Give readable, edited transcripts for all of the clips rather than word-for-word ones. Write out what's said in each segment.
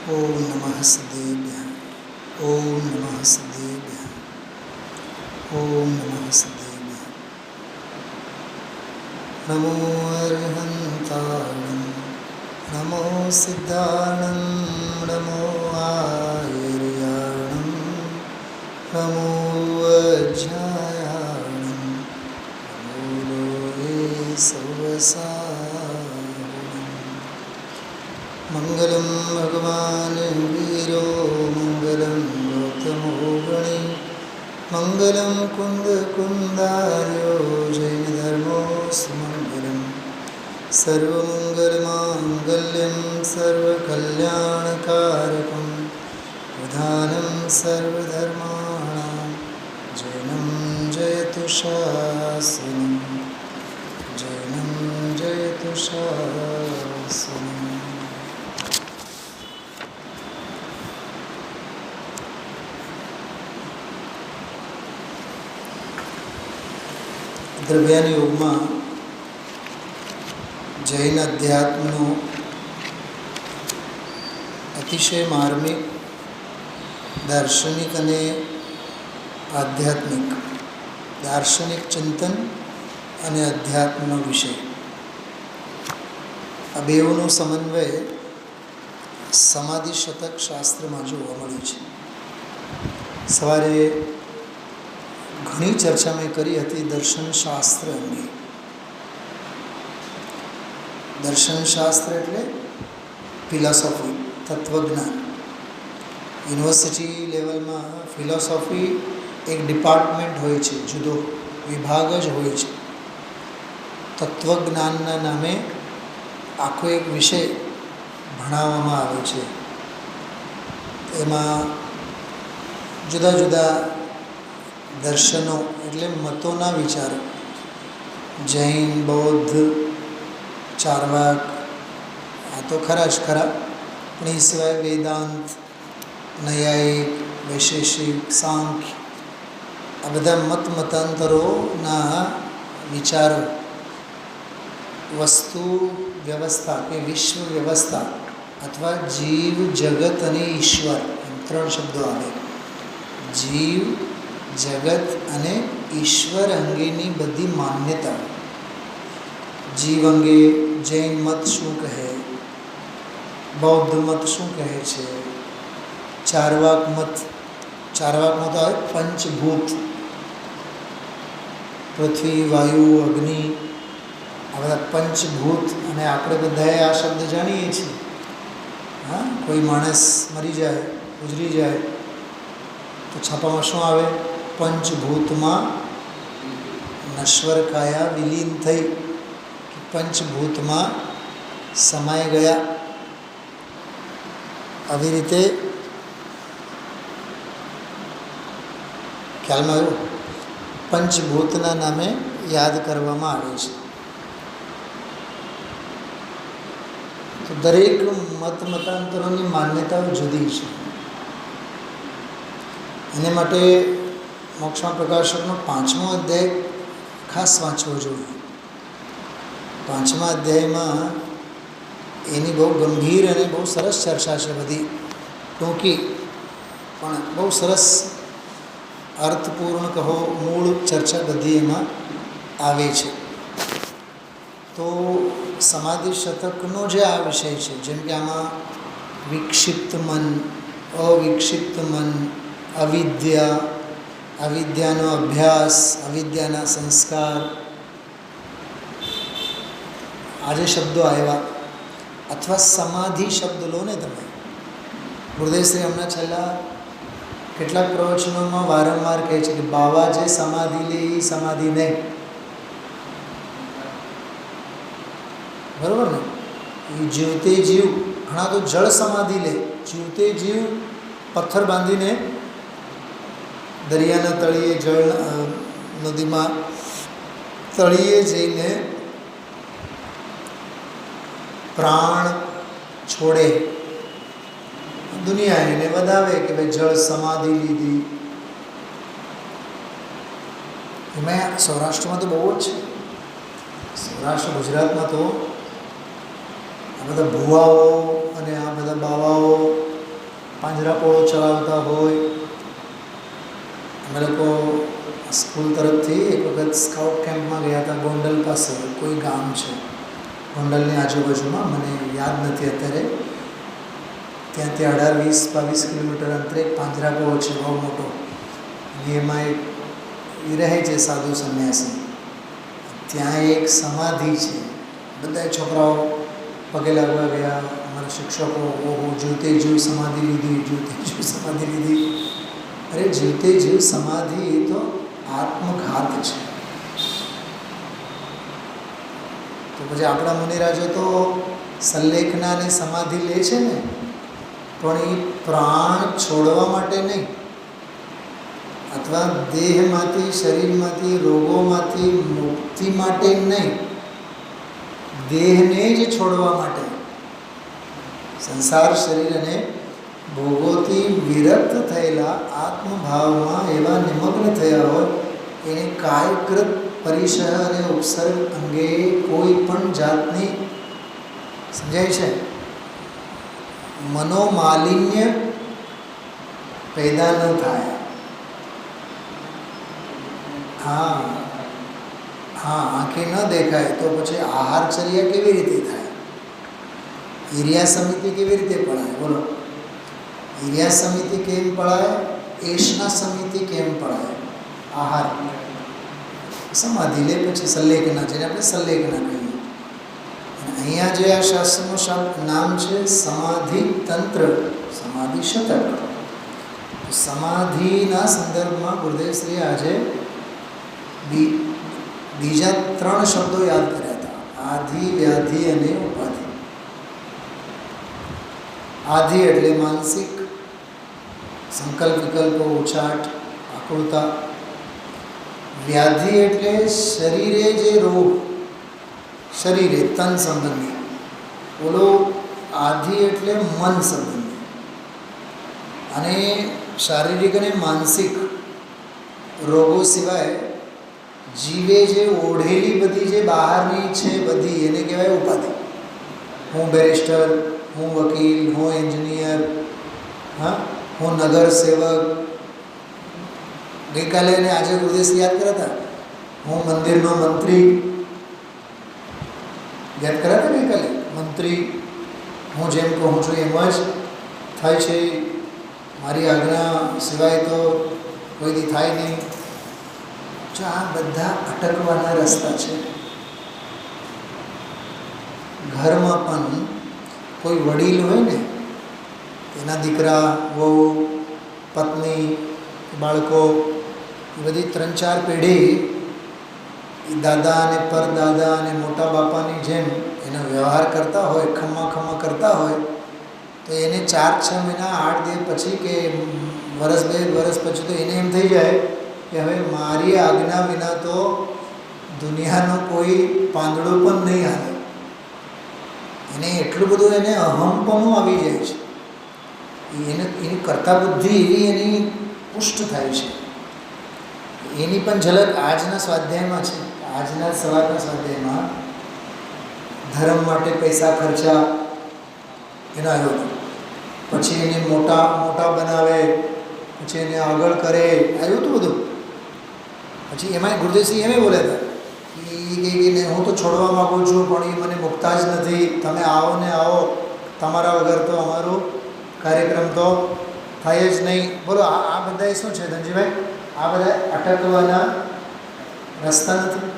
ओम नमः सिद्धेभ्यः। ओम नमः सिद्धेभ्यः। ओम नमः सिद्धेभ्यः। नमो अर्हन्ताणं नमो सिद्धाणं नमो आयर्याणं नमो वज्रायाणं नमो लोहे सवसारणं। मंगलं भगवान् वीरो मंगलं गौतमो गणे मंगलं कुन्दकुन्दार्यो जैनधर्मो सुमङ्गलं सर्वमङ्गलमाङ्गल्यं सर्वकल्याणकारकं प्रधानं सर्वधर्माणां जैनं जयतु शासनं जैनं जयतु शासनं। દ્રવ્યાન યોગમાં જૈન અધ્યાત્મનું અતિશય માર્મિક દાર્શનિક અને આધ્યાત્મિક દાર્શનિક ચિંતન અને અધ્યાત્મનો વિષય આ બેઉનો સમન્વય સમાધિ શતક શાસ્ત્રમાં જોવા મળ્યું છે. સવારે ઘણી ચર્ચા મેં કરી હતી દર્શનશાસ્ત્ર અંગે. દર્શનશાસ્ત્ર એટલે ફિલોસોફી, તત્વજ્ઞાન. યુનિવર્સિટી લેવલમાં ફિલોસોફી એક ડિપાર્ટમેન્ટ હોય છે, જુદો વિભાગ જ હોય છે. તત્વજ્ઞાનના નામે આખો એક વિષય ભણાવવામાં આવે છે. એમાં જુદા જુદા દર્શનો એટલે મતોના વિચારો, જૈન, બૌદ્ધ, ચારવાક, આ તો ખરા જ ખરા, પણ એ સિવાય વેદાંત, નૈયાયિક, વૈશેષિક, સાંખ્ય, આ બધા મતાંતરોના વિચારો વસ્તુ વ્યવસ્થા કે વિશ્વ વ્યવસ્થા અથવા જીવ, જગત અને ઈશ્વર એમ ત્રણ શબ્દો આવે. જીવ, જગત અને ઈશ્વર અંગેની બધી માન્યતાઓ. જીવ અંગે જૈન મત શું કહે, બૌદ્ધ મત શું કહે છે, ચારવાકમાં તો આવે પંચભૂત, પૃથ્વી, વાયુ, અગ્નિ, આ બધા પંચભૂત. અને આપણે બધાએ આ શબ્દ જાણીએ છીએ. હા, કોઈ માણસ મરી જાય, ગુજરી જાય તો છાપામાં શું આવે? પંચભૂતમાં નશ્વર કાયા વિલીન થઈ, પંચભૂતમાં સમાઈ ગયા. આવી રીતે ખ્યાલમાં આવ્યું? પંચભૂતના નામે યાદ કરવામાં આવે છે. તો દરેક મતાંતરોની માન્યતાઓ જુદી છે. એને માટે મોક્ષમાં પ્રકાશકનો 5મો અધ્યાય ખાસ વાંચવો જોઈએ. 5મા અધ્યાયમાં એની બહુ ગંભીર અને બહુ સરસ ચર્ચા છે. બધી ટૂંકી પણ બહુ સરસ અર્થપૂર્ણ કહો, મૂળ ચર્ચા બધી એમાં આવે છે. તો સમાધિ શતકનો જે આ વિષય છે, જેમ કે આમાં વિક્ષિપ્ત મન, અવિક્ષિપ્ત મન, અવિદ્યા, અવિદ્યાનો અભ્યાસ, અવિદ્યાના સંસ્કાર, આ જે શબ્દો આવ્યા, અથવા સમાધિ શબ્દ લો ને તમે. ગુરુદેવશ્રી હમણાં છેલ્લા કેટલાક પ્રવચનોમાં વારંવાર કહે છે કે બાવા જે સમાધિ લે એ સમાધિ નહીં. બરાબર ને? એ જીવતે જીવ, ઘણા તો જળ સમાધિ લે. જીવતે જીવ પથ્થર બાંધીને દરિયાના તળિયે, જળ નદીમાં તળિયે જઈને પ્રાણ છોડે. દુનિયા એને વધાવે કે ભાઈ જળ સમાધિ લીધી. એમાં સૌરાષ્ટ્રમાં તો બહુ જ છે. સૌરાષ્ટ્ર ગુજરાતમાં તો આ બધા ભુવાઓ અને આ બધા બાવાઓ પાંજરાપોળો ચલાવતા હોય. અમે લોકો સ્કૂલ તરફથી એક વખત સ્કાઉટ કેમ્પમાં ગયા હતા. ગોંડલ પાસે કોઈ ગામ છે, ગોંડલની આજુબાજુમાં, મને યાદ નથી અત્યારે. ત્યાંથી 18-20-22 કિલોમીટર અંતરે એક પાંજરાપોળો છે, બહુ મોટો. એમાં એ રહે છે સાધુ સંન્યાસી. ત્યાં એક સમાધિ છે. બધા છોકરાઓ પગે લાગવા ગયા. અમારા શિક્ષકો, ઓહો, જીવતે જીવ સમાધિ લીધી, જીવતે જીવ સમાધિ લીધી. અરે જીવતે જીવ સમાધિ એ તો આત્મઘાત છે. તો પછી આપણા મુનિરાજો તો સલ્લેખનાને સમાધિ લે છે ને, પણ એ પ્રાણ છોડવા માટે નહીં, અથવા દેહમાંથી, શરીરમાંથી, રોગોમાંથી મુક્તિ માટે નહીં, દેહને જ છોડવા માટે. સંસાર શરીર અને ભોગોથી વિરક્ત થયેલા આત્મભાવમાં એવા નિમગ્ન થયા હોય, એને કાયકૃત પરિસહ અને ઉપસર્ગ અંગે કોઈ પણ જાતની, સમજાય છે, મનોમાલિન્ય પેદા ન થાય. આંખે ન દેખાય તો પછી આહારચર્યા કેવી રીતે થાય? ઈર્યા સમિતિ કેવી રીતે પડાય? બોલો. ઈર્યા સમિતિ કેમ પડાય? એશના સમિતિ કેમ પડાય? આહાર સમાધિ લે પછી સલ્લેખના, જેને આપણે સલ્લેખના કહીએ. અહીંયા જે આ શાસ્ત્રનું નામ છે સમાધિ તંત્ર, સમાધિ શતક. સમાધિના સંદર્ભમાં ગુરુદેવશ્રીએ આજે બીજા 3 શબ્દો યાદ કર્યા હતા: આધિ, વ્યાધિ અને ઉપાધિ. આધિ એટલે માનસિક સંકલ્પ વિકલ્પો, ઉચાટ, આકુળતા. વ્યાધિ એટલે શરીરે જે રોગ, શરીરે તન સંબંધી. બોલો. આધિ એટલે મન સંબંધી. અને શારીરિક અને માનસિક રોગો સિવાય જીવે જે ઓઢેલી બધી જે બહારની છે બધી, એને કહેવાય ઉપાધિ. હું બેરિસ્ટર, હું વકીલ, હું એન્જિનિયર, હું નગર સેવક. ગઈકાલે અને આજે ગુરુદેવશ્રી યાદ કર્યા હતા, હું મંદિરનો મંત્રી. યાદ કર્યા હતા ગઈકાલે? મંત્રી. હું જેમ કહું છું એમ જ થાય છે. મારી આજ્ઞા સિવાય તો કોઈથી થાય નહીં. જો આ બધા અટકવાના રસ્તા છે. ઘરમાં પણ કોઈ વડીલ હોય ને, એના દીકરા, વહુ, પત્ની, બાળકો, એ બધી 3-4 પેઢી એ દાદા અને પરદાદા અને મોટા બાપાની જેમ એનો વ્યવહાર કરતા હોય, ખમ્મા કરતા હોય, તો એને 4-6 મહિના, 8 દિવસ પછી કે વર્ષ 2 વર્ષ પછી તો એને એમ થઈ જાય કે હવે મારી આજ્ઞા વિના તો દુનિયાનો કોઈ પાંદડો પણ નહીં હાલે. એને એટલું બધું એને અહમપણું આવી જાય છે. એની કર્તા બુદ્ધિ એવી એની પુષ્ટ થાય છે. એની પણ ઝલક આજના સ્વાધ્યાયમાં છે. આજના સવારના સ્વાધ્યાયમાં ધર્મ માટે પૈસા ખર્ચા એનો આવ્યો હતો. પછી એને મોટા બનાવે, પછી એને આગળ કરે, આવ્યું હતું બધું. પછી એમાં ગુરુદેવશ્રી એમ બોલ્યા હતા કે હું તો છોડવા માગું છું, પણ એ મને મુકતા જ નથી. તમે આવો ને આવો, તમારા વગર તો અમારો કાર્યક્રમ તો થાય જ નહીં. બોલો. આ બધા શું છે ધનજીભાઈ? આ બધા અટકવાના રસ્તા નથી.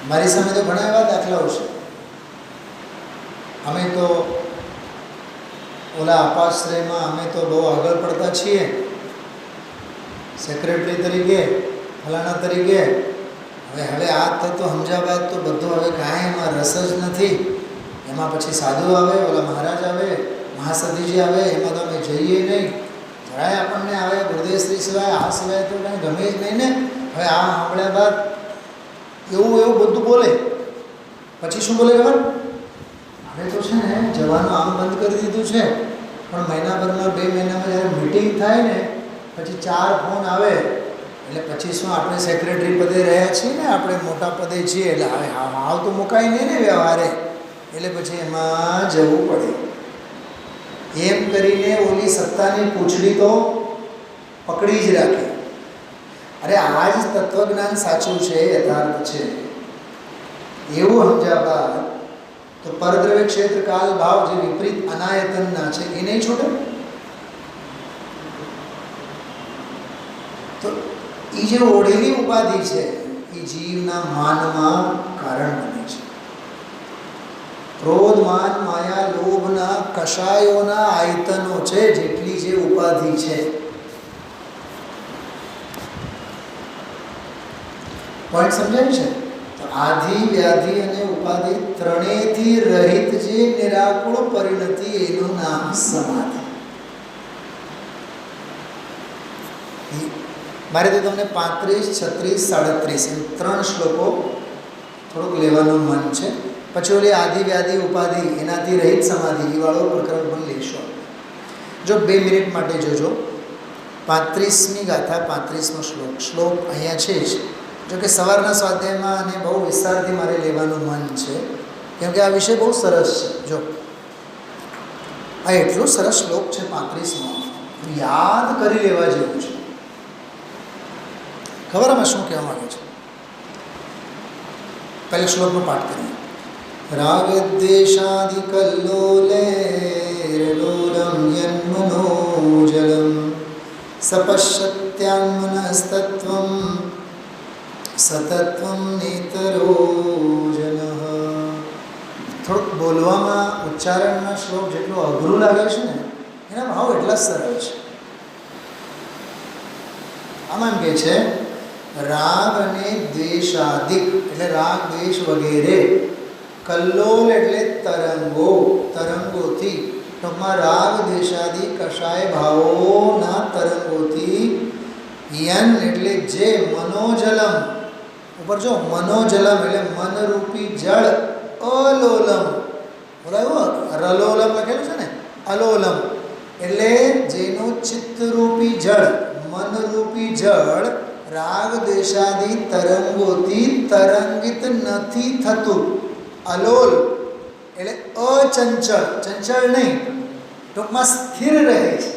મારી સામે તો ઘણા એવા દાખલાઓ છે. અમે તો ઓલા અપાશ્રયમાં અમે તો બહુ આગળ પડતા છીએ, સેક્રેટરી તરીકે, ફલાણા તરીકે. હવે આ તો સમજ્યા બાદ તો બધું હવે કાંઈ એમાં રસ જ નથી. એમાં પછી સાધુ આવે, ઓલા મહારાજ આવે, મહાસતીજી આવે, એમાં તો અમે જઈએ નહીં. જરાય આપણને આવે ગુરુદેવશ્રી સિવાય, આ સિવાય તો કાંઈ ગમે જ નહીં ને. હવે આ સાંભળ્યા બાદ એવું બધું બોલે. પછી શું બોલે ખબર? હવે તો છે ને જવાનું આમ બંધ કરી દીધું છે, પણ મહિનાભરમાં 2 મહિનામાં જ્યારે મિટિંગ થાય ને પછી 4 ફોન આવે. એટલે પછી શું આપણે સેક્રેટરી પદે રહ્યા છીએ ને, આપણે મોટા પદે છીએ, એટલે હવે હાવ તો મુકાય નહીં ને વ્યવહારે. એટલે પછી એમાં જવું પડે. એમ કરીને ઓલી સત્તાની પૂંછડી તો પકડી જ રાખે. અરે આ જ તત્વજ્ઞાન સાચું છે, યથાર્થ છે એવું સમજ્યા બાદ તો પરદ્રવ્ય ક્ષેત્ર કાલ ભાવ જે વિપરીત અનાયતનના છે એ નહીં છૂટે. તો એ જે ઓઢેલી ઉપાધિ છે એ જીવના માનમાં કારણ બને છે. ક્રોધ માન માયા લોભના કષાયોના આયતનો છે જેટલી જે ઉપાધિ છે. પોઈન્ટ સમજાય છે? તો આધિ વ્યાધિ અને ઉપાધિ ત્રણેયથી રહિત જે નિરાકુળ પરિણતિ એનું નામ સમાધિ. મારે તો તમને 35, 36, 37 એમ 3 શ્લોકો થોડુંક લેવાનું મન છે. પછી ઓલી આધિ વ્યાધિ ઉપાધિ એનાથી રહિત સમાધિ એ વાળો પ્રકરણ પણ લેશો. જો 2 મિનિટ માટે જોજો. 35મી ગાથા 35મો શ્લોક અહીંયા છે જ. જો કે સવારના સ્વાધ્યાયમાં અને બહુ વિસ્તારથી મારે લેવાનું મન છે, કેમ કે આ વિષય બહુ સરસ છે. જો આ એટલો સરસ શ્લોક છે 35મો, યાદ કરી લેવા જેવું છે. ખબર અમે શું કહેવા માંગે છે? પહેલા શ્લોકનો પાઠ કરીએ. રાગદ્વેષાદિકલ્લોલેરલોલમ યન્મનોજલમ સપશ્યત્યાન્મનસ્તત્વમ સતત્વમ નેતરોજનઃ. થોડુંક બોલવામાં ઉચ્ચારણમાં શ્લોક જેટલું અઘરું લાગે છે ને એના ભાવ એટલા સરળ છે. આમાં એમ કહે છે રાગ અને દ્વેષાદિક એટલે રાગ દ્વેષ વગેરે, કલ્લોલ એટલે તરંગો, તરંગોથી, ટૂંકમાં રાગ દ્વેષાદિ કષાય ભાવોના તરંગોથી, યન એટલે જે, મનોજલમ ઉપર જો મનોજલમ એટલે મનરૂપી જળ, અલોલમ બોલાયું રલોલમ લખેલું છે ને, અલોલમ એટલે જેનું ચિત્તરૂપી જળ, મનરૂપી જળ રાગ દ્વેષાદિ તરંગોથી તરંગિત નથી થતું. અલોલ એટલે અચંચળ, ચંચળ નહીં, ટૂંકમાં સ્થિર રહે છે,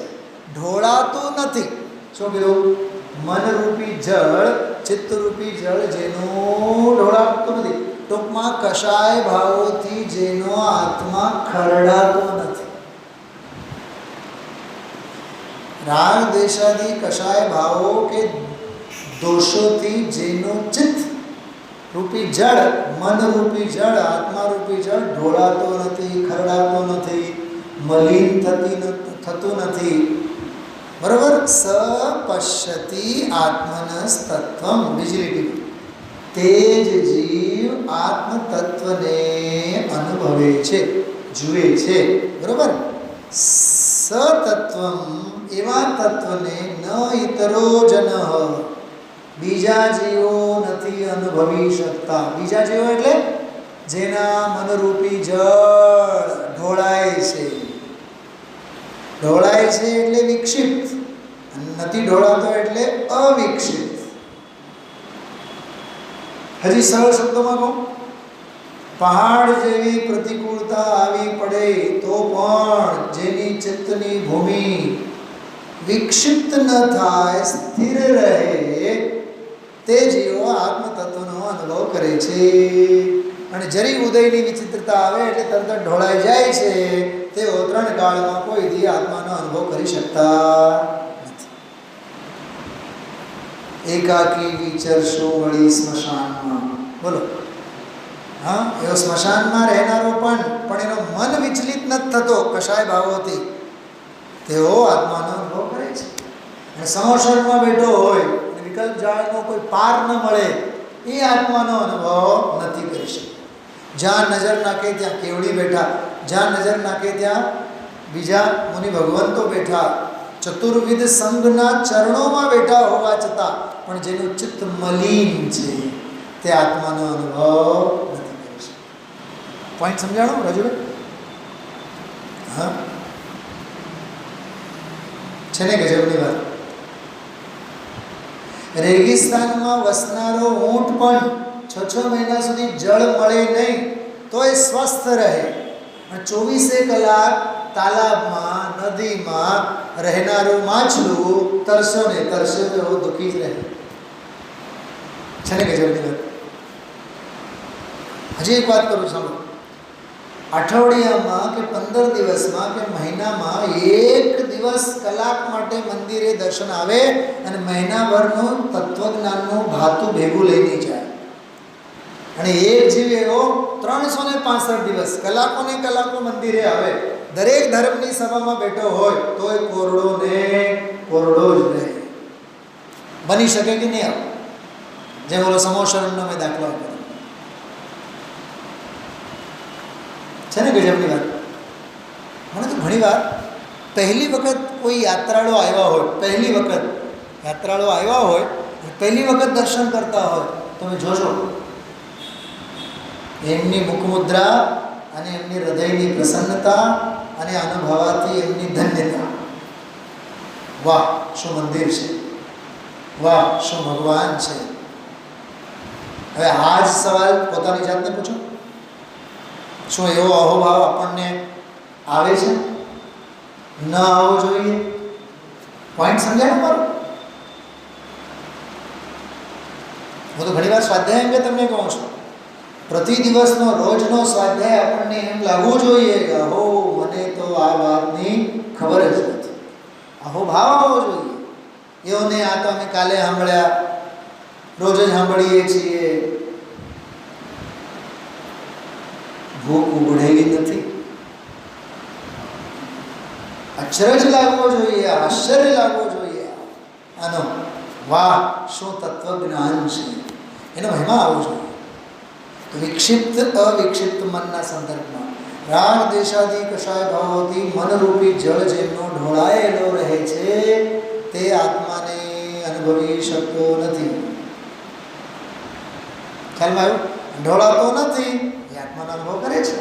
ઢોળાતું નથી. શું કીધું? મનરૂપી જળ, ચિત્તરૂપી જળ જેનું ઢોળાતું નથી, ટૂંકમાં કષાય ભાવોથી જેનો આત્મા ખરડાતો નથી. રાગ દ્વેષાદિ કષાય ભાવો કે દોષોથી જેનું ચિત્ત રૂપી જળ, મનરૂપી જળ, આત્મારૂપી જળ ઢોળાતો નથી, ખરડાતો નથી, મલિન થતું નથી. બરાબર? સપશ્યતિ આત્મનસ્તત્વમ. બીજી લીટી, તે જ જીવ આત્મતત્વને અનુભવે છે, જુએ છે. બરાબર? સતત્વમ એવા તત્વને ન ઇતરો જન બીજા જીવો નથી અનુભવી શકતા. બીજા જીવો એટલે જેના મનરૂપી જળ ઢોળાય છે. ઢોળાય છે એટલે વિક્ષિપ્ત, નથી ઢોળાતો એટલે અવિક્ષિપ્ત. હજી સરળ શબ્દોમાં કહું, પહાડ જેવી પ્રતિકૂળતા આવી પડે તો પણ જેની ચિત્તની ભૂમિ વિક્ષિપ્ત ન થાય, સ્થિર રહે, તે જીવો આત્મતત્વનો અનુભવ કરે છે. અને જરી ઉદયની વિચિત્રતા આવે એટલે તરત ઢોળાઈ જાય છે. તેઓ 3 કાળમાં કોઈથી આત્માનો અનુભવ કરી શકતા નથી. એકાકી વિચરશો વળી સ્મશાનમાં. બોલો, હા, એવો સ્મશાનમાં રહેનારો પણ એનો મન વિચલિત નથી થતો કષાય ભાવોથી, તેઓ આત્માનો અનુભવ કરે છે. અને સમોસરમાં બેઠો હોય અને વિકલ્પ જાળનો કોઈ પાર ન મળે એ આત્માનો અનુભવ નથી કરી શકતો. જ્યાં નજર નાખે ત્યાં કેવડી બેઠા, જ્યાં નજર નાખે ત્યાં બીજા મુનિ ભગવંતો બેઠા, ચતુર્વિધ સંઘના ચરણોમાં બેઠા હોવા છતાં પણ જેનું ચિત્ત મલિન છે તે આત્માનો અનુભવ નથી કરી શકતો. પોઈન્ટ સમજાણો રાજુભાઈ? હા, છે ને ગજબની વાત. રેગિસ્તાનમાં વસનારો ઊંટ પણ 6 મહિના સુધી જળ મળે નહીં તો એ સ્વસ્થ રહે. પણ 24 કલાક તાલાબમાં નદીમાં રહેનારું માછલું તરસો ને તરસે તો દુઃખી જ રહે છે ને. ગજબની વાત. હજી એક વાત કરું સાંભળો. અઠવાડિયામાં કે 15 દિવસમાં કે મહિનામાં એક દિવસ કલાક માટે મંદિરે દર્શન આવે અને મહિનાભરનું તત્વજ્ઞાનનું ભાતું ભેગું લઈને જાય. અને એક જીવ એવો 365 દિવસ કલાકો ને કલાકો મંદિરે આવે, દરેક ધર્મની સભામાં બેઠો હોય તોય કોરડો ને કોરડો જ રહે. બની શકે કે નહીં? આવે જેમ બોલો સમોસરણનો મેં દાખલો આપ્યો છે ને. ગજબની વાત. મને તો ઘણી વાર પહેલી વખત કોઈ યાત્રાળુ આવ્યા હોય, પહેલી વખત દર્શન કરતા હોય, તમે જોજો એમની મુખમુદ્રા અને એમની હૃદયની પ્રસન્નતા અને અનુભવાથી એમની ધન્યતા. વાહ શું મંદિર છે, વાહ શું ભગવાન છે. હવે આ જ સવાલ પોતાની જાતને પૂછો, શું એવો અહોભાવ આપણને આવે છે? ન આવવો જોઈએ. પોઈન્ટ સમજાય મારો? હું તો ઘણી વાર સ્વાધ્યાય અંગે તમને કહું છું, પ્રતિ દિવસનો રોજનો સ્વાધ્યાય આપણને એમ લાગવું જોઈએ કે અહો મને તો આ વાતની ખબર જ નથી. અહોભાવ આવવો જોઈએ. એવો નહીં આ તો અમે કાલે સાંભળ્યા, રોજ જ સાંભળીએ છીએ. ભૂખ ઉઘડેલી નથી. અચરજ લાગવો જોઈએ, આશ્ચર્ય લાગવો જોઈએ આનો. વાહ શું તત્વજ્ઞાન છે, એનો મહિમા આવવો જોઈએ. તો વિક્ષિપ્ત અવિક્ષિપ્ત મનના સંદર્ભમાં રાગ દેશાદી કશાય ભાવોથી મનરૂપી જળ જેમનો ઢોળાયેલો રહે છે તે આત્માને અનુભવી શકતો નથી. ખ્યાલમાં આવ્યું? ઢોળાતો નથી એ આત્માનો અનુભવ કરે છે.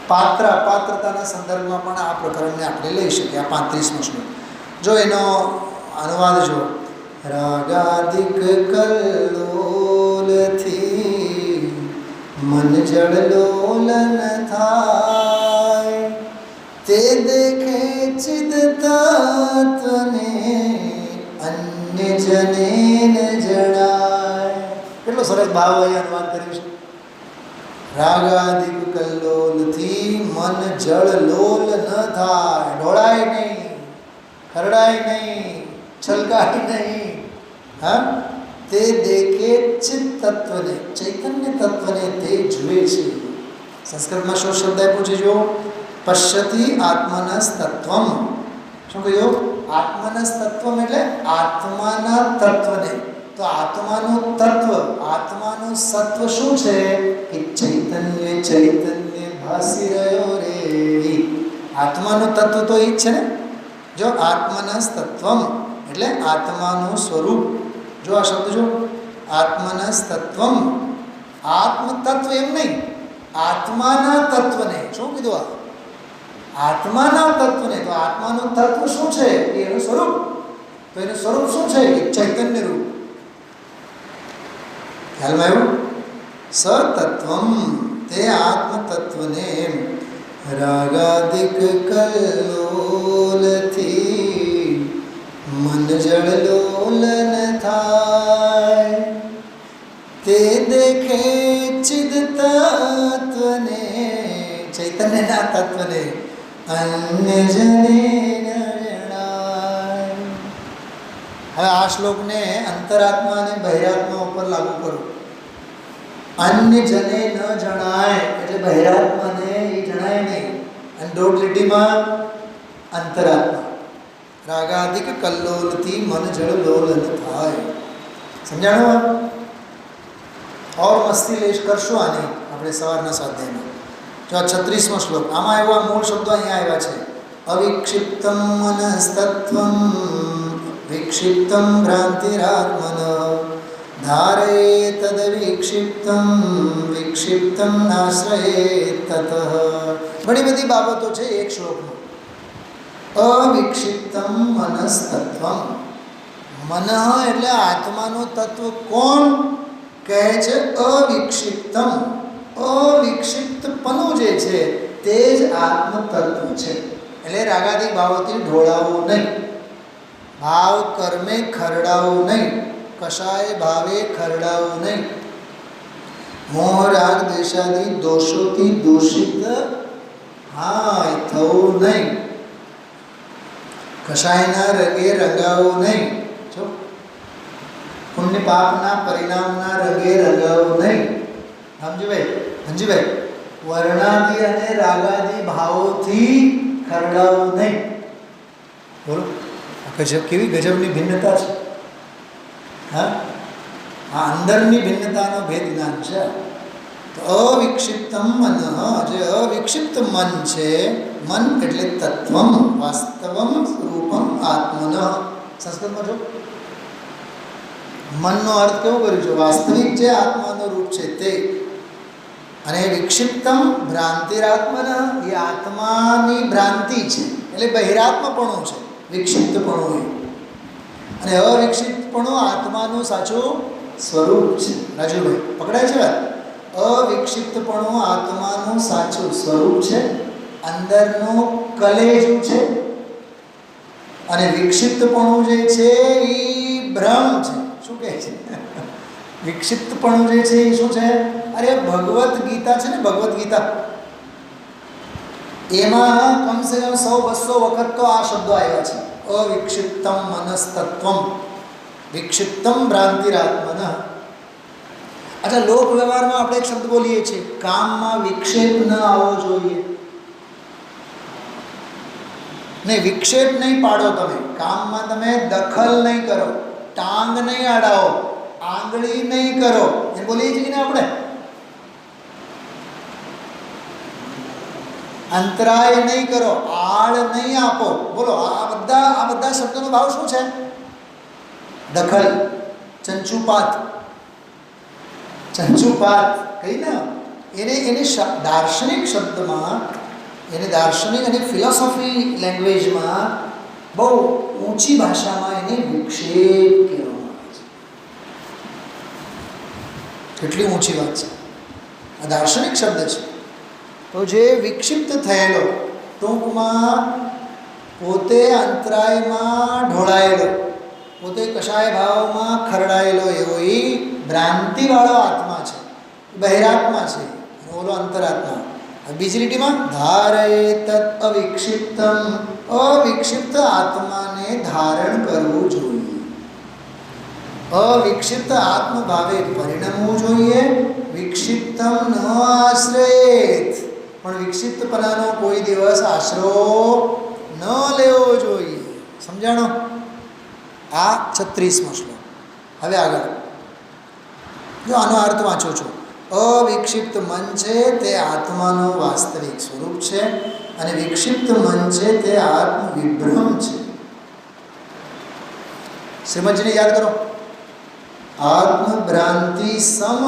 પાત્રતાના સંદર્ભમાં પણ આ પ્રકરણને આપણે લઈ શકીએ. આ 35મો શ્લોક જો એનો અનુવાદ જો. રાગાદિક કલ્લોલથી મન જડલોલન થાય, તે દેખે ચિદ તત્વને અન્ય જને ન જણાય. કેટલો સરસ ભાવ અહીં અનુવાદ કર્યું છે. રાગાદિક કલ્લોલથી મન જળ લોલ ન થાય, ઢોળાય નહીં, ખરડાય નહીં, છલકાય નહીં. હા, તે દેખે ચિત્ત તત્વને, ચૈતન્ય તત્વને તે જુએ છે. સંસ્કૃતમાં શું શબ્દ આપ્યો છે જો? પશ્યતિ આત્મનસ તત્વમ. શું કહ્યું? આત્મનસ તત્વમ એટલે આત્માના તત્વને. તો આત્માનું તત્વ, આત્માનું સત્વ શું છે? કે ચૈતન્ય ભાસી રહ્યો રે. આત્માનું તત્વ તો એ જ છે ને. જો આત્મનસ તત્વમ એટલે આત્માનું સ્વરૂપ. જો આ શબ્દ જો, આત્મનસ તત્વમ, આત્મ તત્વ એમ નહીં, આત્માના તત્વને. શું કીધું? આત્માના તત્વને. તો આત્માનું તત્વ શું છે? એનું સ્વરૂપ. તો એનું સ્વરૂપ શું છે? ચૈતન્ય રૂપ. ખ્યાલમાં આવ્યું? સતત્વમ તે આત્મતત્વને રાગાદિક કલ્લોલથી મન જળલોલન થાય, તે દેખે ચિદ તત્વને, ચૈતન્યના તત્વને અન્ય જને ન જણાય. હવે આ શ્લોકને અંતરાત્મા અને બહિરાત્મા ઉપર લાગુ કરો. અન્ય જને ન જણાય એટલે બહિરાત્માને એ જણાય નહીં. અને દોઢ લીટીમાં અંતરાત્મા. રાગાદિક કલ્લોલથી મન જળ લોલન થાય. સમજાણું? ઓર મસ્તી લેશ કરશું આની આપણે સવારના સ્વાધ્યાયમાં. જો આ 36મો શ્લોક, આમાં એવા મૂળ શબ્દો અહીંયા આવ્યા છે. અવિક્ષિપ્તમ મનસ્તત્વમ વિક્ષિપ્તમ ભ્રાંતિરાત્મન ધારે તદ વિક્ષિપ્તમ નાશ્રયે તતઃ. ઘણી બધી બાબતો છે એક શ્લોકમાં. અવિક્ષિપ્તમ મનસ્તત્વમ. મન એટલે આત્માનું તત્વ. કોણ કહે છે? અવિક્ષિપ્તમ. છે તે જ આત્મતત્વ છે. એટલે રાગાદી ભાવોથી ઢોળાવું નહીં, ભાવ કર્મે ખરડાવું નહીં, કશાય ભાવે ખરડાવું નહીં, મોહ રાગ દ્વેષાદી દોષોથી દૂષિત થવું નહીં, કશાયના રંગે રંગાવું નહીં, જો પુણ્ય પાપના પરિણામના રંગે રંગાવું નહીં. સમજીભાઈ વર્ણાદી અને રાગાદી ભાવોથી ખરડાવું નહીં. બોલો કેવી ગજબની ભિન્નતા છે. હા, આ અંદરની ભિન્નતાનો ભેદ જ્ઞાન છે. તો અવિક્ષિપ્તમ મન, જે અવિક્ષિપ્ત મન છે, મન એટલે તત્વમ વાસ્તવમ રૂપમ આત્મન. સંસ્કૃતમાં જો મનનો અર્થ કેવો કર્યો છે? વાસ્તવિક જે આત્માનું રૂપ છે તે. અને વિક્ષિપ્તમ ભ્રાંતિરાત્મન, એ આત્માની ભ્રાંતિ છે, એટલે બહિરાત્મપણું છે વિક્ષિપ્તપણું. અને અવિક્ષિપ્તપણું આત્માનું સાચું સ્વરૂપ છે. રાજુભાઈ પકડાય છે વાત? અવિક્ષિપ્તપણું આત્માનું સાચું સ્વરૂપ છે, અંદરનું કલેજું છે. અને વિક્ષિપ્તપણું જે છે એ ભ્રમ છે. શું કહે છે? વિક્ષિપ્તપણું જે છે એ શું છે? અરે ભગવદ્ ગીતા છે ને, ભગવદ્ ગીતા, એમાં કમસે કમ 100-200 વખત તો આ શબ્દો આવ્યા છે. અવિક્ષિપ્તમ મનસ્તત્વમ વિક્ષિપ્તમ ભ્રાંતિરાત્મન. અચ્છા, લોક વ્યવહારમાં આપણે એક શબ્દ બોલીએ છીએ, કામમાં વિક્ષેપ ન આવવો જોઈએ. નહીં, વિક્ષેપ નહીં પાડો તમે, કામમાં તમે દખલ નહીં કરો, ટાંગ નહીં અડાવો, આંગળી નહીં કરો, એ બોલીએ છીએ ને આપણે. અંતરાય નહીં કરો, આડ નહીં આપો. બોલો, આ બધા શબ્દોનો ભાવ શું છે? દખલ, ચંચુપાત કઈ ને એને દાર્શનિક શબ્દમાં, એને દાર્શનિક અને ફિલોસોફી લેંગ્વેજમાં બહુ ઊંચી ભાષામાં એને વિક્ષેપ કહેવામાં આવે છે. કેટલી ઊંચી વાત છે! આ દાર્શનિક શબ્દ છે. તો જે વિક્ષિપ્ત થયેલો, ટૂંકમાં પોતે અંતરાયમાં ઢોળાયેલો, પોતે કશાય ભાવમાં ખરડાયેલો એવો એ ભ્રાંતિવાળો આત્મા છે, બહિરાત્મા છે. ઓલો અંતરાત્મા. બીજી લીટીમાં ધારયે તત્ અવિક્ષિપ્તમ, અવિક્ષિપ્ત આત્માને ધારણ કરવું જોઈએ, અવિક્ષિપ્ત આત્મભાવે પરિણમવું જોઈએ. વિક્ષિપ્તમ ન આશ્રયેત, પણ વિક્ષિપ્તપણાનો કોઈ દિવસ આશરો ન લેવો જોઈએ. સમજાણો? આ 36મો શ્લોક. હવે આગળ જો આનો અર્થ વાંચો છો. અવિક્ષિપ્ત મન છે તે આત્માનું વાસ્તવિક સ્વરૂપ છે, અને વિક્ષિપ્ત મન છે તે આત્મ વિભ્રમ છે. શ્રીમદજીને યાદ કરો. આત્મભ્રાંતિ સમ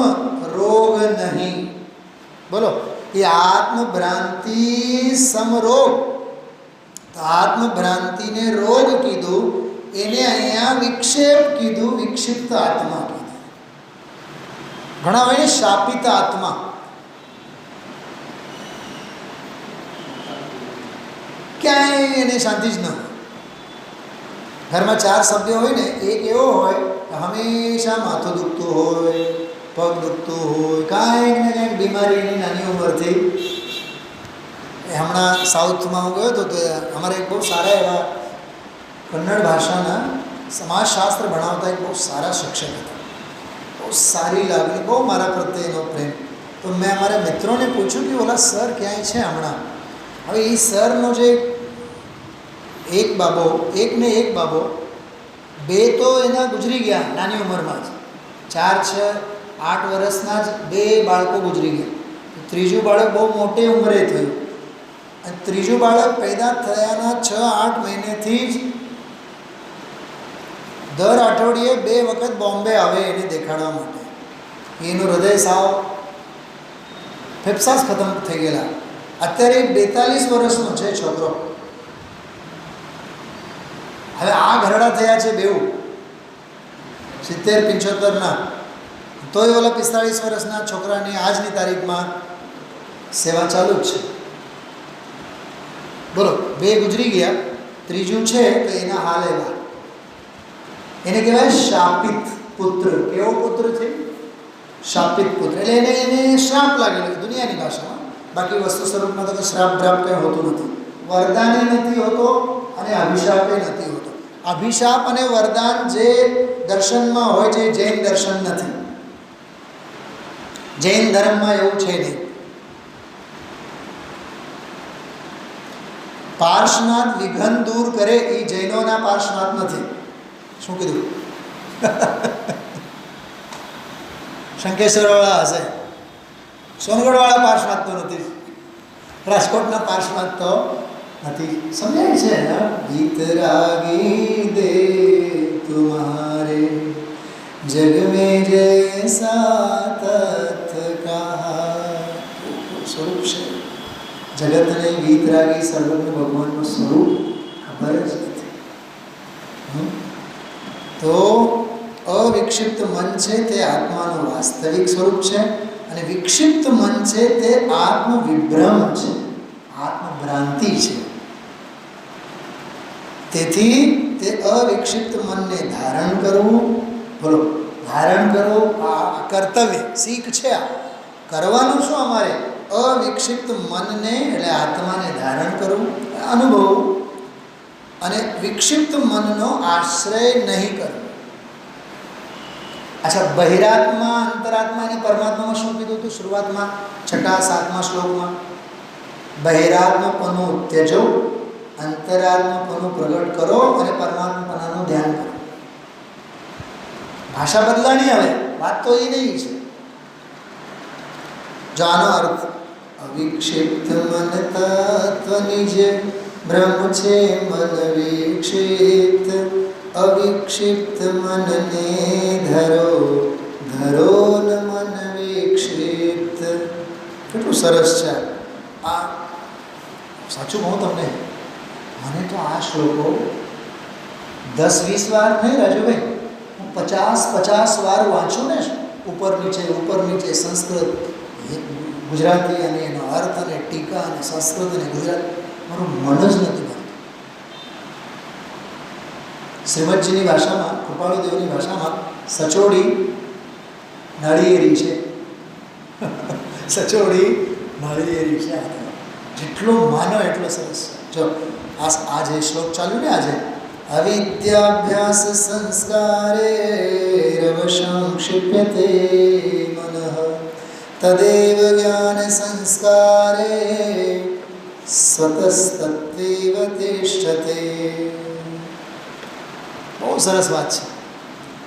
રોગ નહીં. બોલો, એ આત્મભ્રાંતિ સમરોગ. તો આત્મભ્રાંતિને રોગ કીધું, એને અહીંયા વિક્ષેપ કીધું, વિક્ષિપ્ત આત્મા કીધું. ઘણા હોય શાપિત આત્મા. ક્યાંય એને શાંતિ જ ન હોય. ઘરમાં 4 સભ્યો હોય ને, એક એવો હોય કે હંમેશા માથું દુખતું હોય, પગ દુખતું હોય, કાંઈક ને કાંઈક બીમારી એની નાની ઉંમરથી. હમણાં સાઉથમાં હું ગયો હતો, તો અમારે એક બહુ સારા એવા કન્નડ ભાષાના સમાજશાસ્ત્ર ભણાવતા એક બહુ સારા શિક્ષક હતા. બહુ સારી લાગણી, બહુ મારા પ્રત્યે એનો પ્રેમ. તો મેં અમારા મિત્રોને પૂછ્યું કે ઓલા સર ક્યાંય છે હમણાં? હવે એ સરનો જે એક બાબો, એકને એક બાબો, 2 તો એના ગુજરી ગયા નાની ઉંમરમાં જ. 4, 6, 8 વર્ષના જ 2 બાળકો ગુજરી ગયા. ત્રીજું બાળક બહુ મોટી ઉંમરે થયું, અને ત્રીજું બાળક પેદા થયાના 6-8 મહિનેથી જ દર અઠવાડિયે 2 વખત બોમ્બે આવે એને દેખાડવા માટે. એનું હૃદય સાવ ફેફસાસ ખતમ થઈ ગયેલા. અત્યારે 42 વર્ષનો છે છોકરો. હવે આ ઘરડા થયા છે બેઉ 70-75ના. તોય ઓલા 45 વર્ષના છોકરાની આજની તારીખમાં સેવા ચાલુ જ છે. બોલો, 2 ગુજરી ગયા, ત્રીજું છે તો એના હાલ એવા. એને કહેવાય શાપિત પુત્ર. કેવો પુત્ર છે? શાપિત પુત્ર. એટલે એને શ્રાપ લાગેલો દુનિયાની ભાષામાં. બાકી વસ્તુ સ્વરૂપમાં તો શ્રાપ બ્રાપ કંઈ હોતું નથી. વરદાને નથી હોતો અને અભિશાપે નથી હોતો. અભિશાપ અને વરદાન જે દર્શનમાં હોય છે, જૈન દર્શન નથી. જૈન ધર્મમાં એવું છે નહીં. પાર્શનાથ વિઘન દૂર કરે એ જૈનોના પાર્શનાથ નથી. શું કીધું? શંકેશ્વરવાળા હશે, સોનગઢવાળા પાર્શનાથ તો નથી, રાજકોટના પાર્શનાથ તો નથી. સમજાય છે? ગીત રાગી દે તુમ્હારે જગ મેં જૈસા તથ કહા. સ્વરૂપ છે જગતને. ગીતરાગી સર્વજ્ઞ ભગવાનનું સ્વરૂપ ખબર જ નથી. તો અવિક્ષિપ્ત મન છે તે આત્માનું વાસ્તવિક સ્વરૂપ છે, અને વિક્ષિપ્ત મન છે તે આત્મવિભ્રમ છે, આત્મભ્રાંતિ છે. તેથી તે અવિક્ષિપ્ત મનને ધારણ કરવું. બોલો, ધારણ કરવું આ કર્તવ્ય, શીખ છે. આ કરવાનું શું અમારે? અવિક્ષિપ્ત મનને એટલે આત્માને ધારણ કરવું, અનુભવવું, અને વિક્ષિપ્ત મનનો આશ્રય નહીં કરવો. અચ્છા, બહિરાત્મા, અંતરાત્મા અને પરમાત્મામાં શું કીધું હતું શરૂઆતમાં? 6ઠા 7મા શ્લોકમાં બહિરાત્મપણું ત્યજો, અંતરાત્મપણું પ્રગટ કરો અને પરમાત્માનું ધ્યાન કરો. ભાષા બદલાણી. હવે વાત તો એ નહીં છે. જો આનો અર્થ અવિક્ષિપ્ત મન તત્વ નિજ બ્રહ્મ છે મન વિક્ષિપ્ત, અવિક્ષિપ્ત મનને ધરો, ધરો ન મન વિક્ષિપ્ત. કેટલું સરસ છે આ. સાચું કહું તમને, મને તો આ શ્લોકો 10-20 વાર નહીં રાજુભાઈ, હું 50 વાર વાંચું ને, ઉપર નીચે સંસ્કૃત ગુજરાતી અને એનો અર્થ અને ટીકા અને સંસ્કૃત અને ગુજરાતી, મારું મન જ નથી ભરતું. શ્રીમદજીની ભાષામાં, કૃપાળુદેવની ભાષામાં સચોડી નાળિયેરી છે. સચોડી નાળિયેરી છે. જેટલો માનો એટલો સરસ. જો આ જે શ્લોક ચાલ્યું ને આજે, અવિદ્યાભ્યાસ સંસ્કારે રવશં ક્ષિપ્યતે મનઃ તદેવ જ્ઞાન સંસ્કારે સ્વતસ્તત્વેવ તિષ્ઠતે. બહુ સરસ વાત છે.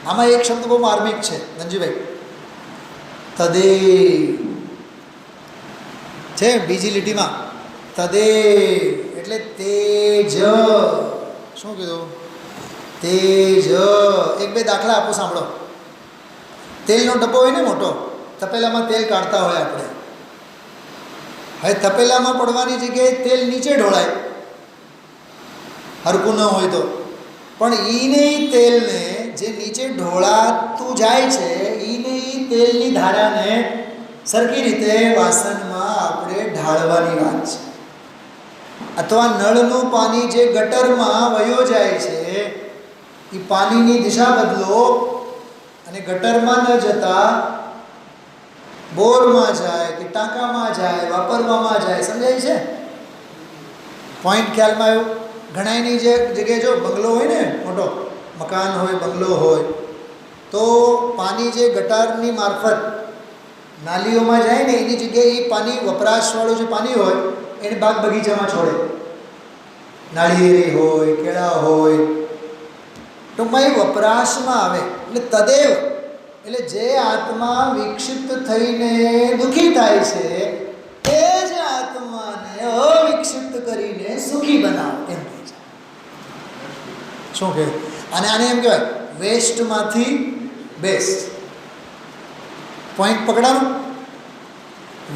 આમાં એક શબ્દ બહુ માર્મિક છે ધનજીભાઈ. તદેવ છે બીજી લીટીમાં. તદેવ એટલે તેજ. શું કીધું? તેજ. 1-2 દાખલા આપો, સાંભળો. તેલનો ડબ્બો હોય ને મોટો, તપેલામાં તેલ કાઢતા હોય આપણે. હવે તપેલામાં પડવાની જગ્યાએ તેલ નીચે ઢોળાય, હરકું ન હોય તો. પણ ઈને તેલને જે નીચે ઢોળાતું જાય છે, ઈને તેલની ધારાને સરખી રીતે વાસણમાં આપણે ઢાળવાની વાત છે. અથવા નળનું પાણી જે ગટરમાં વયો જાય છે, એ પાણીની દિશા બદલો અને ગટરમાં ન જતા બોરમાં જાય કે ટાંકામાં જાય, વાપરવામાં જાય. સમજાય છે પોઈન્ટ? ખ્યાલમાં આવ્યું? ઘણાની જે જગ્યાએ જો બંગલો હોય ને, મોટો મકાન હોય, બંગલો હોય, તો પાણી જે ગટારની મારફત નાલીઓમાં જાય ને, એની જગ્યાએ એ પાણી વપરાશવાળું જે પાણી હોય એને બાગ બગીચામાં છોડે. નાળિયેરી હોય, કેળા હોય, ટૂંકમાં એ વપરાશમાં આવે. એટલે તદેવ એટલે જે આત્મા વિક્ષિપ્ત થઈને દુઃખી થાય છે, તે જ આત્માને અવિક્ષિપ્ત કરીને સુખી બનાવો એમ કહે છે. શું કહે? અને આને એમ કહેવાય વેસ્ટમાંથી બેસ્ટ. પોઈન્ટ પકડાનો?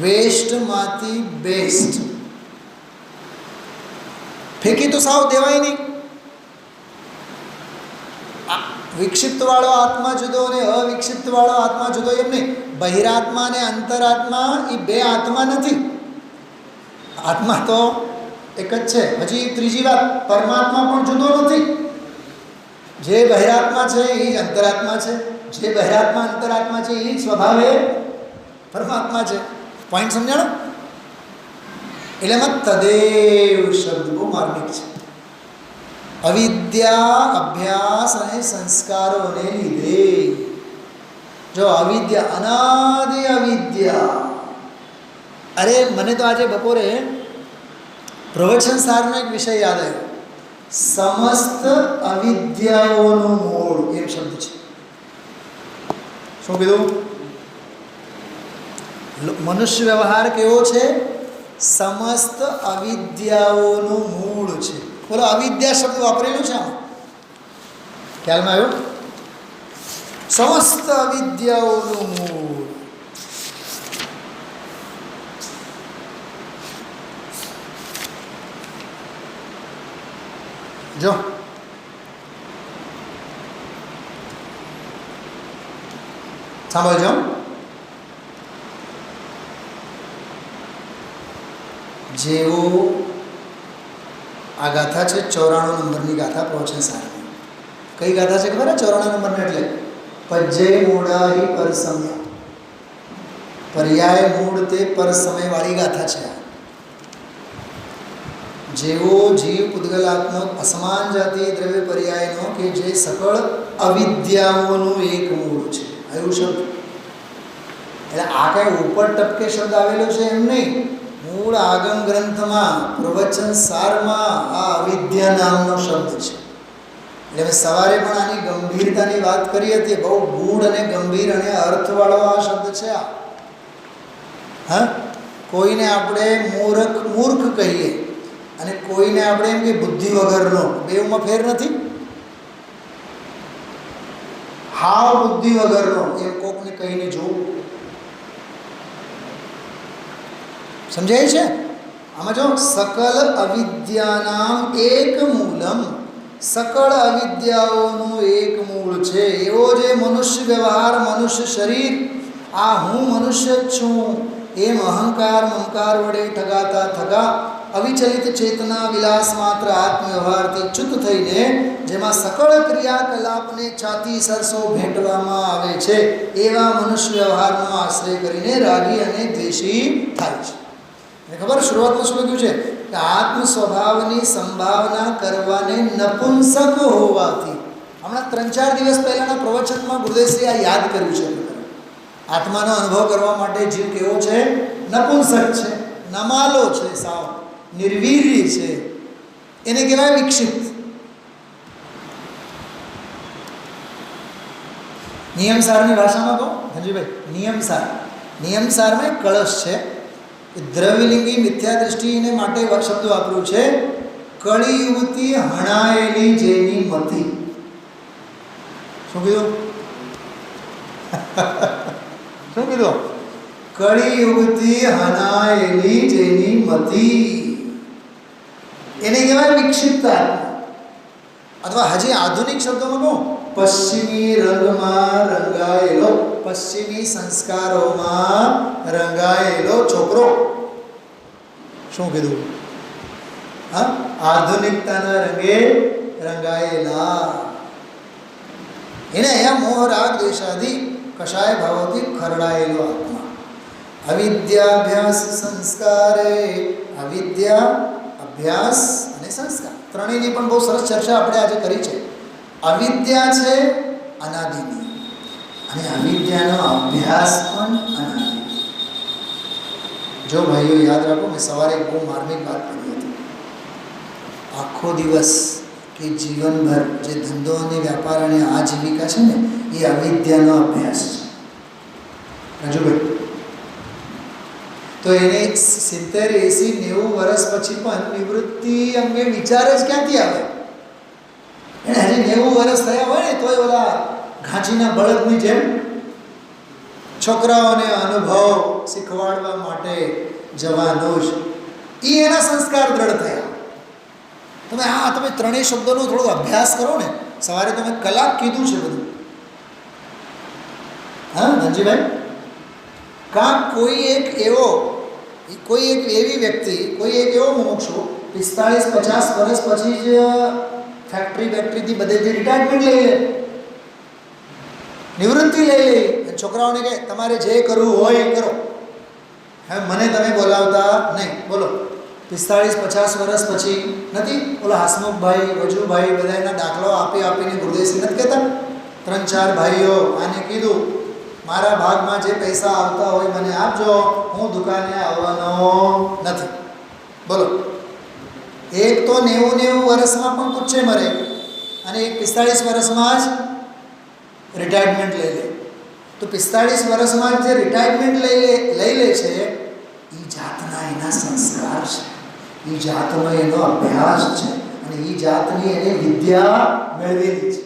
વેસ્ટમાંથી બેસ્ટ. ફેંકી તો સાવ દેવાય નહીં. વિક્ષિપ્તવાળો આત્મા જુદો અને અવિક્ષિપ્તવાળો આત્મા જુદો એમ નહીં. બહિરાત્મા અને અંતરાત્મા એ 2 આત્મા નથી. આત્મા તો એક જ છે. હજી ત્રીજી વાત, પરમાત્મા પણ જુદો નથી. જે બહિરાત્મા છે એ જ અંતરાત્મા છે, જે બહિરાત્મા અંતરાત્મા છે એ જ સ્વભાવે પરમાત્મા છે. પોઈન્ટ સમજાણો? એટલે એમાં તદેવ શબ્દ બહુ માર્મિક છે. અવિદ્યા, અભ્યાસ અને સંસ્કારોને લીધે, જો અવિદ્યા, અનાદિ અવિદ્યા. અરે મને તો આજે બપોરે પ્રવચન સારનો એક વિષય યાદ આવ્યો. સમસ્ત અવિદ્યાઓનું મૂળ એમ શબ્દ છે. શું કીધું? મનુષ્ય વ્યવહાર કેવો છે? સમસ્ત અવિદ્યાઓનું મૂળ છે. બોલો, અવિદ્યા શબ્દ વાપરેલું છે આમાં, ખ્યાલમાં આવ્યો? સમસ્ત અવિદ્યાઓનું મૂળ. જો સાંભળજો, જેવો આ ગાથા છે 94 નંબરની ગાથા પ્રવચન સારની. કઈ ગાથા છે ખબર? 94 નંબરની એટલે પજ્જે મૂળાહી પરસમય, પર્યાય મૂળ તે પરસમય વાળી ગાથા છે. જેવો જીવ પૂતગલાત્મક અસમાન જાતિ દ્રવ્ય પર્યાયનો કે જે સકળ અવિદ્યાઓનું એક મૂળ છે. આવ્યું શબ્દ એટલે આ કઈ ઉપર ટપકે શબ્દ આવેલો છે એમ નહીં. મૂળ આગમ ગ્રંથમાં પ્રવચન સારમાં આ અવિદ્યા નામનો શબ્દ છે. એટલે મેં સવારે પણ આની ગંભીરતાની વાત કરી હતી. બહુ ગૂઢ અને ગંભીર અને અર્થવાળો આ શબ્દ છે. હા, કોઈને આપણે મૂર્ખ કહીએ અને કોઈને આપણે એમ કે બુદ્ધિ વગરનો, બેઉમાં ફેર નથી. હાવ બુદ્ધિ વગરનો એમ કોકને કહીને જોવું. સમજાય છે? આમાં જો સકલ અવિદ્યાનામ એક મૂલમ, સકળ અવિદ્યાઓનું એક મૂળ છે. એવો જે મનુષ્ય વ્યવહાર, મનુષ્ય શરીર, આ હું મનુષ્ય જ છું એમ અહંકાર મમકાર વડે ઠગાતા થગા અવિચલિત ચેતના વિલાસ માત્ર આત્મવ્યવહારથી ચ્યુત થઈને જેમાં સકળ ક્રિયાકલાપને છાતી સરસો ભેટવામાં આવે છે, એવા મનુષ્ય વ્યવહારનો આશ્રય કરીને રાગી અને દ્વેષી થાય છે. ખબર શરૂઆતમાં શું લખ્યું છે કે આત્મ સ્વભાવની સંભાવના કરવાને નપુંસક હોવાથી. હમણાં 3-4 દિવસ પહેલાના પ્રવચનમાં ગુરુદેવશ્રી આ યાદ કર્યું છે. આત્માનો અનુભવ કરવા માટે જીવ કેવો છે? નપુંસક છે, નમાલો છે, સાવ નિર્વીર્ય છે. એને કહેવાય વિક્ષિપ્ત. નિયમસારની ભાષામાં કહો ધનજીભાઈ, નિયમસારમાં કળશ છે. દ્રવ્યલિંગી મિથ્યા દૃષ્ટિને માટે શબ્દ વાપર્યું છે. કળી યુવતી હણાયેલી જેની મતિ. શું કીધું? શું કીધું? કળી યુવતી હણાયેલી જેની મતિ, એને કહેવાય વિક્ષિપ્ત આત્મા. અથવા હજી આધુનિક શબ્દોમાં કહું, પશ્ચિમી રંગમાં રંગાયેલો, પશ્ચિમી સંસ્કારોમાં રંગાયેલો છોકરો. શું કીધું? હા, આધુનિકતાના રંગે રંગાયેલા. એને અહીંયા મોહ રાગ દ્વેષાદિ કશાય ભાવોથી ખરડાયેલો આત્મા. અવિદ્યાભ્યાસ સંસ્કારે, અવિદ્યા, અભ્યાસ અને સંસ્કાર ત્રણેયની પણ બહુ સરસ ચર્ચા આપણે આજે કરી છે. અવિદ્યા છે અનાદિની, અને અવિદ્યાનો અભ્યાસ પણ અનાદિ. જો ભાઈઓ યાદ રાખો, મેં સવારે બહુ માર્મિક વાત કરી હતી. આખો દિવસ કે જીવનભર જે ધંધો અને વ્યાપાર અને આજીવિકા છે ને, એ અવિદ્યાનો અભ્યાસ છે. રાજુભાઈ, તો એને 70, 80, 90 વર્ષ પછી પણ નિવૃત્તિ અંગે વિચાર જ ક્યાંથી આવે? એને હજી 90 વર્ષ થયા હોય ને તોય ઓલા ઘાંચીના બળદની જેમ છોકરાઓને અનુભવ શીખવાડવા માટે જવાનો જ. એ એના સંસ્કાર દ્રઢ થયા. તમે ત્રણેય શબ્દોનો થોડો અભ્યાસ કરો ને. સવારે તમે કલાક કીધું છે બધું. હા ધનજીભાઈ, કાં કોઈ એક કોઈ એક એવી વ્યક્તિ, કોઈ એક એવો મુમુક્ષુ 45-50 વર્ષ પછી જ ફેક્ટરીથી બધેથી રિટાયરમેન્ટ લઈ લે, નિવૃત્તિ લઈ લે. છોકરાઓને કહે તમારે જે કરવું હોય એ કરો, હવે મને તમે બોલાવતા નહીં. બોલો 45-50 વર્ષ પછી નથી ઓલા હસમુખભાઈ, વજુભાઈ બધાના દાખલો આપીને ગુરુદેવસિંહ નથી કહેતા, 3-4 ભાઈઓ આને કીધું મારા ભાગમાં જે પૈસા આવતા હોય મને આપજો, હું દુકાને આવવાનો નથી. બોલો, એક તો 90 વર્ષમાં પણ પૂછે મરે અને એક 45 વર્ષમાં જ રિટાયરમેન્ટ લઈ લે. તો 45 વર્ષમાં જે રિટાયરમેન્ટ લઈ લે છે એ જાતના એના સંસ્કાર છે, એ જાતનો એનો અભ્યાસ છે અને એ જાતની એને વિદ્યા મેળવેલી છે.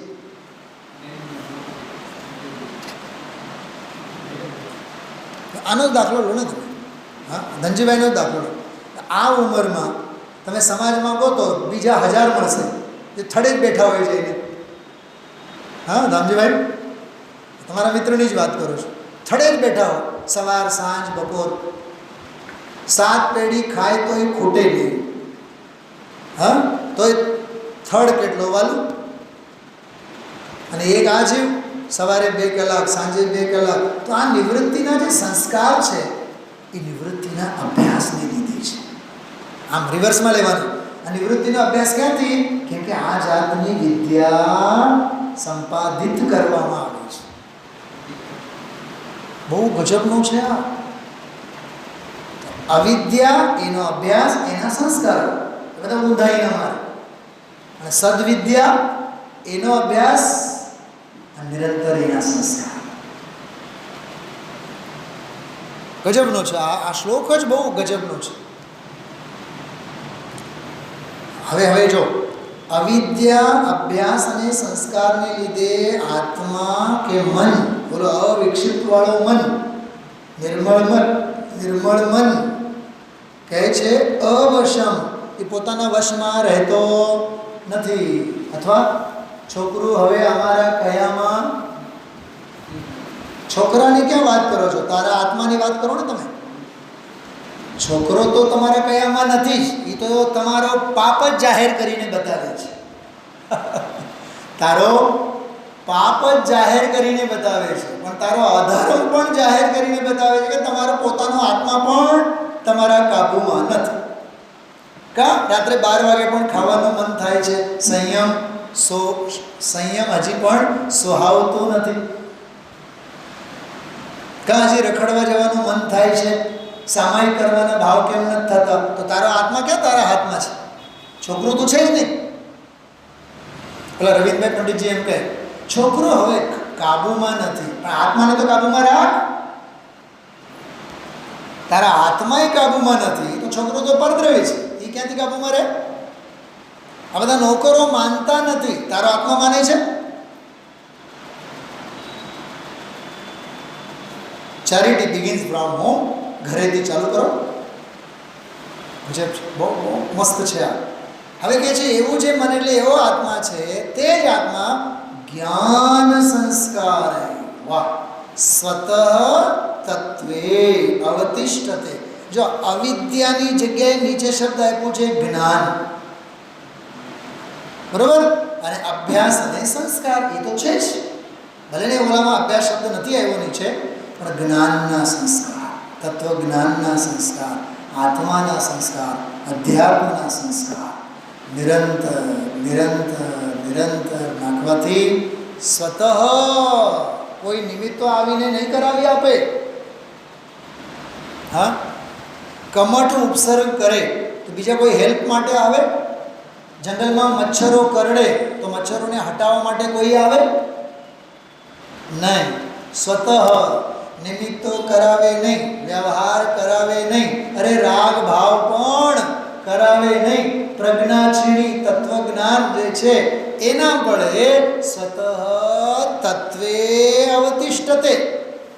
આનો દાખલો લો ને તમે. હા, ધનજીભાઈનો જ દાખલો લો. આ ઉંમરમાં તમે સમાજમાં કહો તો બીજા 1000 મળશે જે થડે જ બેઠા હોય જઈને. હા ધામજીભાઈ, તમારા મિત્રની જ વાત કરું છું. થડે જ બેઠા હો, સવાર સાંજ બપોર 7 પેઢી ખાય તો એ ખૂટે નહીં. હા, તો એ થડ કેટલો વાલું. અને એક આ જીવ સવારે 2 કલાક, સાંજે 2 કલાક. તો આ નિવૃત્તિના જે સંસ્કાર છે એ નિવૃત્તિના અભ્યાસને લીધે છે. આમ રિવર્સમાં લેવાનું. આ નિવૃત્તિનો અભ્યાસ ક્યાંથી? કેમ કે આ જાતની વિદ્યા સંપાદિત કરવામાં આવે છે. બહુ ગજબનું છે આ. અવિદ્યા એનો અભ્યાસ, એના સંસ્કારો બધા ઊંધાઈ ન મારે. અને સદવિદ્યા એનો અભ્યાસ, નિરંતર એના સંસ્કાર. ગજબનો છે આ શ્લોક જ બહુ ગજબનો છે. હવે જો અવિદ્યા, અભ્યાસ અને સંસ્કારને લીધે આત્મા કે મન, બોલો અવિક્ષિપ્ત વાળો મન, નિર્મળ મન કહે છે અવશમ, એ પોતાના વશમાં રહેતો નથી. અથવા છોકરું હવે અમારા કયામાં, છોકરાની ક્યાં વાત કરો છો? તારા આત્માની વાત કરો ને તમે. છોકરો તો તમારા કયામાં નથી જ, એ તો તમારો પાપ જ જાહેર કરીને બતાવે છે. તારો પાપ જ જાહેર કરીને બતાવે છે, પણ તારો અધર્મ પણ જાહેર કરીને બતાવે છે કે તમારો પોતાનો આત્મા પણ તમારા કાબૂમાં નથી. રાત્રે 12 વાગે પણ ખાવાનું મન થાય છે, સંયમ હજી પણ સોહાવતું નથી. હજી રખડવા જવાનું મન થાય છે, સામાયિક કરવાના ભાવ કેમ નથી થતા? તો તારો આત્મા ક્યાં તારા હાથમાં છે? છોકરું તો છે જ નહીં. પેલા રવિન્દ્રભાઈ પંડિતજી એમ કહે છોકરો હવે કાબુમાં નથી, પણ આત્માને તો કાબુમાં રાખ. તારા આત્માએ કાબુમાં નથી તો છોકરો તો પરદ્રવી છે, એ ક્યાંથી કાબુમાં રહે? આ બધા નોકરો માનતા નથી, તારો આત્મા માને છે. Charity begins from home. ઘરેથી ચાલુ કરો. બહુ મસ્ત છે આ. હવે કહે છે એવું જે મન એટલે એવો આત્મા છે, તે જ આત્મા જ્ઞાન સંસ્કાર. વાહ! સ્વતઃ તત્વે અવતિષ્ઠતે. જો અવિદ્યાની જગ્યાએ નીચે શબ્દ આપ્યું છે જ્ઞાન, બરોબર? અને અભ્યાસ અને સંસ્કાર એ તો છે જ. ભલે ને ઓલામાં અભ્યાસ શબ્દ નથી આવ્યો નીચે, પણ જ્ઞાનના સંસ્કાર, તત્વજ્ઞાનના સંસ્કાર, આત્માના સંસ્કાર, અધ્યાત્મના સંસ્કાર નિરંતર નાખવાથી સ્વતઃ કોઈ નિમિત્તો આવીને નહીં કરાવી આપે. હા, કમઠ ઉપસર્ગ કરે તો બીજા કોઈ હેલ્પ માટે આવે? જંગલમાં મચ્છરો કરડે તો મચ્છરોને હટાવવા માટે કોઈ આવે? નહીં. સ્વતઃ નિમિત્તો કરાવે નહીં, વ્યવહાર કરાવે નહીં, અરે રાગ ભાવ પણ કરાવે નહીં. પ્રજ્ઞાક્ષીણી તત્વજ્ઞાન જે છે એના બળે સ્વતઃ તત્વે અવતિષ્ઠતે,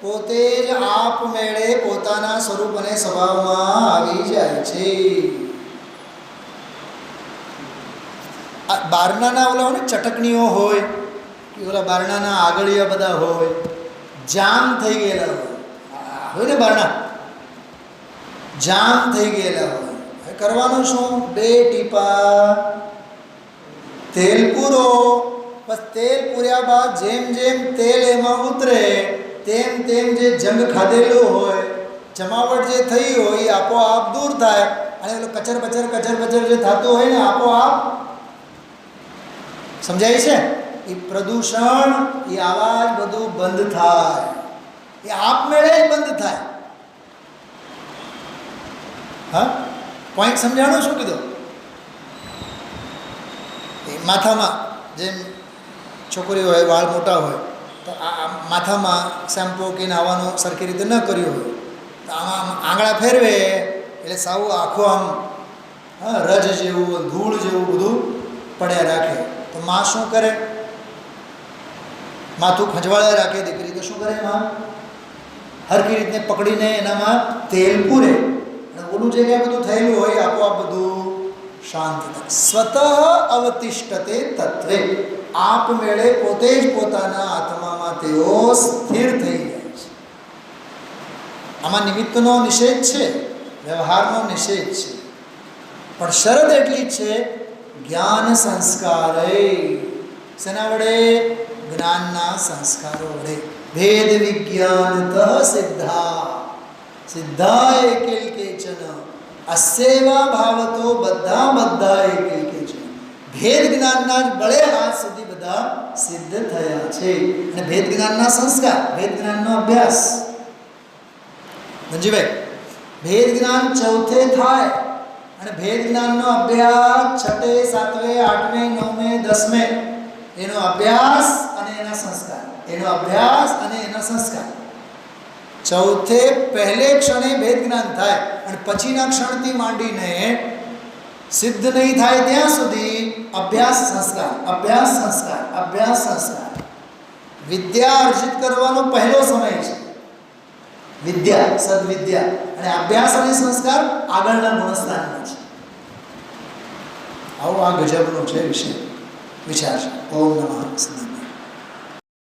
પોતે જ આપમેળે પોતાના સ્વરૂપ અને સ્વભાવમાં આવી જાય છે. બારણાના ઓલા ને ચટકણીઓ હોય, ઓલા બારણાના આગળિયા બધા હોય, જામ થઈ ગયેલા હોય ને બારણા, જામ થઈ ગયેલા હોય. હવે કરવાનું શું? 2 ટીપા તેલ પૂરો. બસ તેલ પૂર્યા બાદ જેમ જેમ તેલ એમાં ઉતરે તેમ તેમ જે જંગ ખાધેલું હોય, જમાવટ જે થઈ હોય એ આપોઆપ દૂર થાય. અને પેલું કચર બચર જે થતું હોય ને આપોઆપ સમજાય છે? એ પ્રદૂષણ, એ આવાજ બધું બંધ થાય. એ આપમેળે જ બંધ થાય. હા, પોઈન્ટ સમજાણું? શું કીધું? એ માથામાં જેમ છોકરીઓ હોય, વાળ મોટા હોય તો આ માથામાં શેમ્પૂ કે નાવાનું સરખી રીતે ન કર્યું હોય તો આમાં આંગળા ફેરવે એટલે સાવ આખું આમ રજ જેવું, ધૂળ જેવું બધું પડ્યા રાખે. તો માં શું કરે? માથું ખંજવાળ્યા રાખે. દીકરી તો શું કરે? માં હરખી રીતે પકડીને એનામાં તેલ પૂરે. અને ઓલું જે કંઈ બધું થયેલું હોય આપોઆપ બધું શાંત થાય. સ્વતઃ અવતિષ્ઠતે તત્વે, આપમેળે પોતે જ પોતાના આત્મામાં તેઓ સ્થિર થઈ જાય છે. આમાં નિમિત્તનો નિષેધ છે, વ્યવહારનો નિષેધ છે, પણ શરત એટલી જ છે, જ્ઞાન સંસ્કારે. શેના વડે? જ્ઞાનના સંસ્કારો વડે. ભેદ વિજ્ઞાનતઃ સિદ્ધા સિદ્ધા એકેલ કેચન અસ્યૈવા ભાવતો બધા એકેલ કેચન. ભેદ જ્ઞાનના જ બળે આજ સુધી બધા સિદ્ધ થયા છે. અને ભેદ જ્ઞાનના સંસ્કાર, ભેદ જ્ઞાનનો અભ્યાસ. ધનજીભાઈ, ભેદ જ્ઞાન ચોથે થાય અને ભેદ જ્ઞાનનો અભ્યાસ 6, 7, 8, 9, 10 એનો અભ્યાસ અને એના સંસ્કાર, એનો અભ્યાસ અને એના સંસ્કાર. ચોથે પહેલે ક્ષણે ભેદ જ્ઞાન થાય અને પછીના ક્ષણથી માંડીને સિદ્ધ નહીં થાય ત્યાં સુધી અભ્યાસ સંસ્કાર, અભ્યાસ સંસ્કાર, અભ્યાસ સંસ્કાર. વિદ્યા અર્જિત કરવાનો પહેલો સમય છે, વિદ્યા, સદવિદ્યા. અને અભ્યાસ અને સંસ્કાર આગળના ગુણસ્થાનમાં છે. આવો આ ગજબનો છે વિષય, વિચાર છે. ઓમ નમઃ શિવાય.